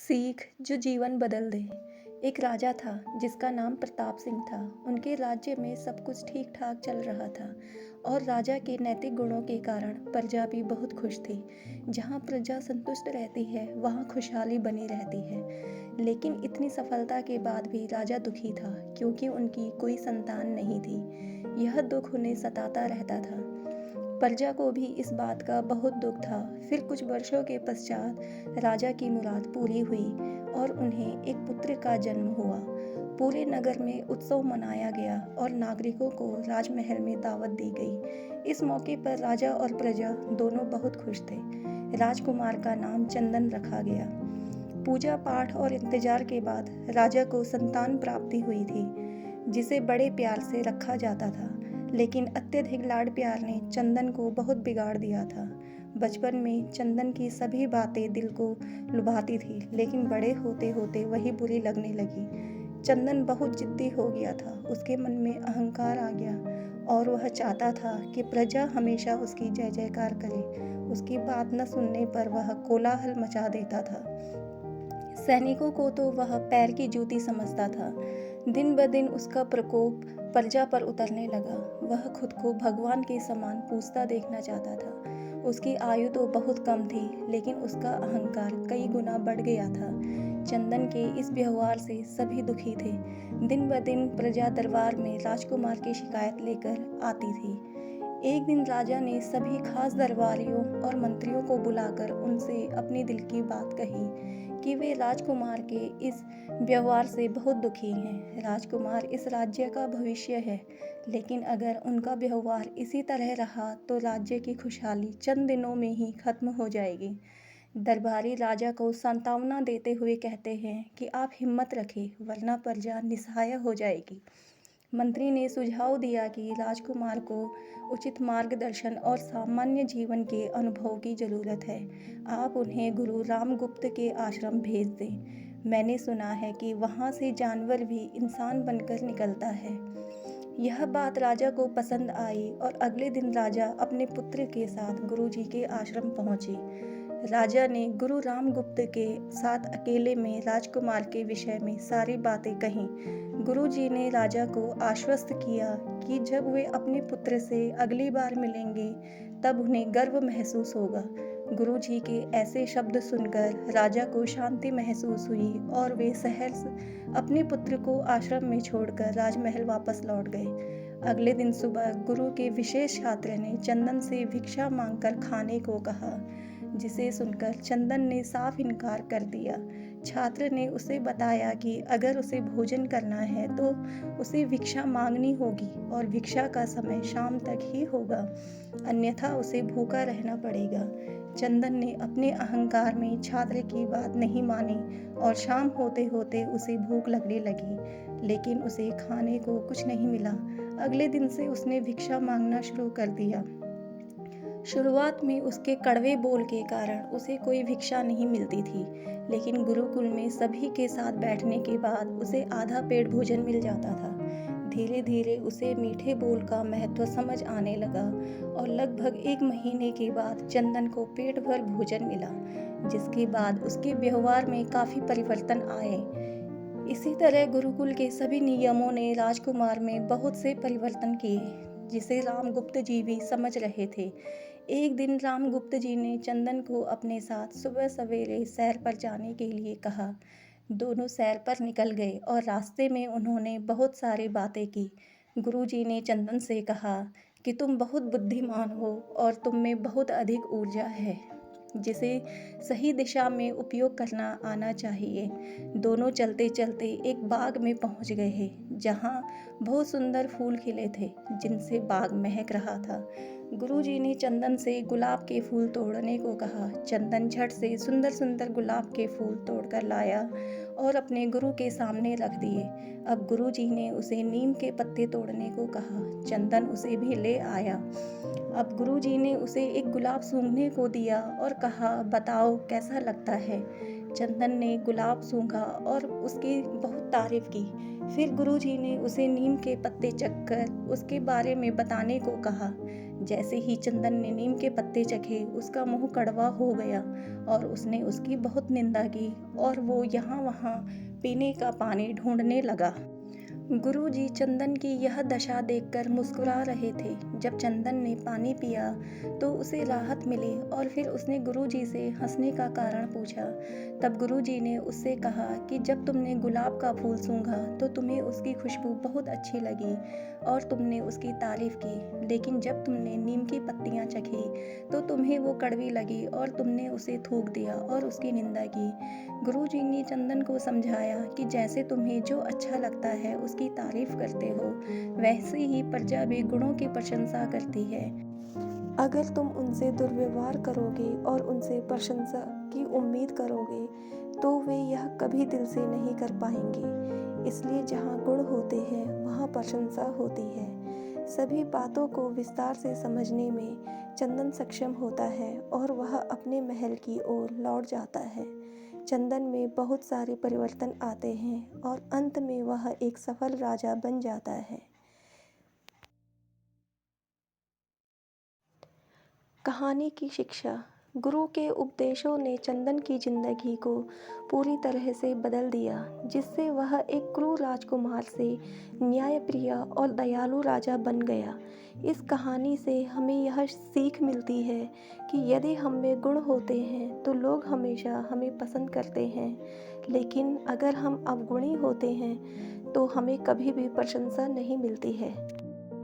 सीख जो जीवन बदल दे। एक राजा था जिसका नाम प्रताप सिंह था। उनके राज्य में सब कुछ ठीक ठाक चल रहा था और राजा के नैतिक गुणों के कारण प्रजा भी बहुत खुश थी। जहाँ प्रजा संतुष्ट रहती है वहाँ खुशहाली बनी रहती है। लेकिन इतनी सफलता के बाद भी राजा दुखी था क्योंकि उनकी कोई संतान नहीं थी। यह दुख उन्हें सताता रहता था। प्रजा को भी इस बात का बहुत दुख था। फिर कुछ वर्षों के पश्चात राजा की मुराद पूरी हुई और उन्हें एक पुत्र का जन्म हुआ। पूरे नगर में उत्सव मनाया गया और नागरिकों को राजमहल में दावत दी गई। इस मौके पर राजा और प्रजा दोनों बहुत खुश थे। राजकुमार का नाम चंदन रखा गया। पूजा पाठ और इंतजार के बाद राजा को संतान प्राप्ति हुई थी, जिसे बड़े प्यार से रखा जाता था। लेकिन अत्यधिक लाड प्यार ने चंदन को बहुत बिगाड़ दिया था। बचपन में चंदन की सभी बातें दिल को लुभाती थी, लेकिन बड़े होते होते वही बुरी लगने लगी। चंदन बहुत जिद्दी हो गया था। उसके मन में अहंकार आ गया और वह चाहता था कि प्रजा हमेशा उसकी जय जयकार करे। उसकी बात न सुनने पर वह कोलाहल मचा देता था। सैनिकों को तो वह पैर की जूती समझता था। दिन ब दिन उसका प्रकोप प्रजा पर उतरने लगा। वह खुद को भगवान के समान पूजता देखना चाहता था। उसकी आयु तो बहुत कम थी, लेकिन उसका अहंकार कई गुना बढ़ गया था। चंदन के इस व्यवहार से सभी दुखी थे। दिन ब दिन प्रजा दरबार में राजकुमार की शिकायत लेकर आती थी। एक दिन राजा ने सभी खास दरबारियों और मंत्रियों को बुलाकर उनसे अपनी दिल की बात कही कि वे राजकुमार के इस व्यवहार से बहुत दुखी हैं। राजकुमार इस राज्य का भविष्य है, लेकिन अगर उनका व्यवहार इसी तरह रहा तो राज्य की खुशहाली चंद दिनों में ही खत्म हो जाएगी। दरबारी राजा को सांत्वना देते हुए कहते हैं कि आप हिम्मत रखें, वरना प्रजा निस्सहाय हो जाएगी। मंत्री ने सुझाव दिया कि राजकुमार को उचित मार्गदर्शन और सामान्य जीवन के अनुभव की जरूरत है। आप उन्हें गुरु रामगुप्त के आश्रम भेज दें। मैंने सुना है कि वहाँ से जानवर भी इंसान बनकर निकलता है। यह बात राजा को पसंद आई और अगले दिन राजा अपने पुत्र के साथ गुरुजी के आश्रम पहुँचे। राजा ने गुरु रामगुप्त के साथ अकेले में राजकुमार के विषय में सारी बातें कहीं। गुरुजी ने राजा को आश्वस्त किया कि जब वे अपने पुत्र से अगली बार मिलेंगे तब उन्हें गर्व महसूस होगा। गुरुजी के ऐसे शब्द सुनकर राजा को शांति महसूस हुई और वे सहर्ष अपने पुत्र को आश्रम में छोड़कर राजमहल वापस लौट गए। अगले दिन सुबह गुरु के विशेष छात्र ने चंदन से भिक्षा मांगकर खाने को कहा, जिसे सुनकर चंदन ने साफ इनकार कर दिया। छात्र ने उसे बताया कि अगर उसे भोजन करना है तो उसे भिक्षा मांगनी होगी और भिक्षा का समय शाम तक ही होगा, अन्यथा उसे भूखा रहना पड़ेगा। चंदन ने अपने अहंकार में छात्र की बात नहीं मानी और शाम होते होते उसे भूख लगने लगी, लेकिन उसे खाने को कुछ नहीं मिला। अगले दिन से उसने भिक्षा मांगना शुरू कर दिया। शुरुआत में उसके कड़वे बोल के कारण उसे कोई भिक्षा नहीं मिलती थी, लेकिन गुरुकुल में सभी के साथ बैठने के बाद उसे आधा पेट भोजन मिल जाता था। धीरे धीरे उसे मीठे बोल का महत्व समझ आने लगा और लगभग 1 महीने के बाद चंदन को पेट भर भोजन मिला, जिसके बाद उसके व्यवहार में काफ़ी परिवर्तन आए। इसी तरह गुरुकुल के सभी नियमों ने राजकुमार में बहुत से परिवर्तन किए, जिसे रामगुप्त जी भी समझ रहे थे। एक दिन रामगुप्त जी ने चंदन को अपने साथ सुबह सवेरे सैर पर जाने के लिए कहा। दोनों सैर पर निकल गए और रास्ते में उन्होंने बहुत सारी बातें की। गुरुजी ने चंदन से कहा कि तुम बहुत बुद्धिमान हो और तुम में बहुत अधिक ऊर्जा है, जिसे सही दिशा में उपयोग करना आना चाहिए। दोनों चलते चलते एक बाग में पहुंच गए, जहां बहुत सुंदर फूल खिले थे, जिनसे बाग महक रहा था। गुरुजी ने चंदन से गुलाब के फूल तोड़ने को कहा। चंदन झट से सुंदर सुंदर गुलाब के फूल तोड़कर लाया और अपने गुरु के सामने रख दिए। अब गुरुजी ने उसे नीम के पत्ते तोड़ने को कहा। चंदन उसे भी ले आया। अब गुरुजी ने उसे एक गुलाब सूंघने को दिया और कहा, बताओ कैसा लगता है। चंदन ने गुलाब सूंघा और उसकी बहुत तारीफ की। फिर गुरुजी ने उसे नीम के पत्ते चखकर उसके बारे में बताने को कहा। जैसे ही चंदन ने नीम के पत्ते चखे, उसका मुंह कड़वा हो गया और उसने उसकी बहुत निंदा की और वो यहाँ वहाँ पीने का पानी ढूंढने लगा। गुरुजी चंदन की यह दशा देखकर मुस्कुरा रहे थे। जब चंदन ने पानी पिया तो उसे राहत मिली और फिर उसने गुरुजी से हंसने का कारण पूछा। तब गुरुजी ने उससे कहा कि जब तुमने गुलाब का फूल सूंघा तो तुम्हें उसकी खुशबू बहुत अच्छी लगी और तुमने उसकी तारीफ की, लेकिन जब तुमने नीम की पत्तियां चखी तो तुम्हें वो कड़वी लगी और तुमने उसे थूक दिया और उसकी निंदा की। गुरुजी ने चंदन को समझाया कि जैसे तुम्हें जो अच्छा लगता है उसकी तारीफ करते हो, वैसे ही प्रजा भी गुणों की प्रशंसा करती है। अगर तुम उनसे दुर्व्यवहार करोगे और उनसे प्रशंसा की उम्मीद करोगे तो वे यह कभी दिल से नहीं कर पाएंगे। इसलिए जहाँ गुण होते हैं वहाँ प्रशंसा होती है। सभी बातों को विस्तार से समझने में चंदन सक्षम होता है और वह अपने महल की ओर लौट जाता है। चंदन में बहुत सारे परिवर्तन आते हैं और अंत में वह एक सफल राजा बन जाता है। कहानी की शिक्षा। गुरु के उपदेशों ने चंदन की जिंदगी को पूरी तरह से बदल दिया, जिससे वह एक क्रूर राजकुमार से न्यायप्रिय और दयालु राजा बन गया। इस कहानी से हमें यह सीख मिलती है कि यदि हम में गुण होते हैं तो लोग हमेशा हमें पसंद करते हैं, लेकिन अगर हम अवगुणी होते हैं तो हमें कभी भी प्रशंसा नहीं मिलती है।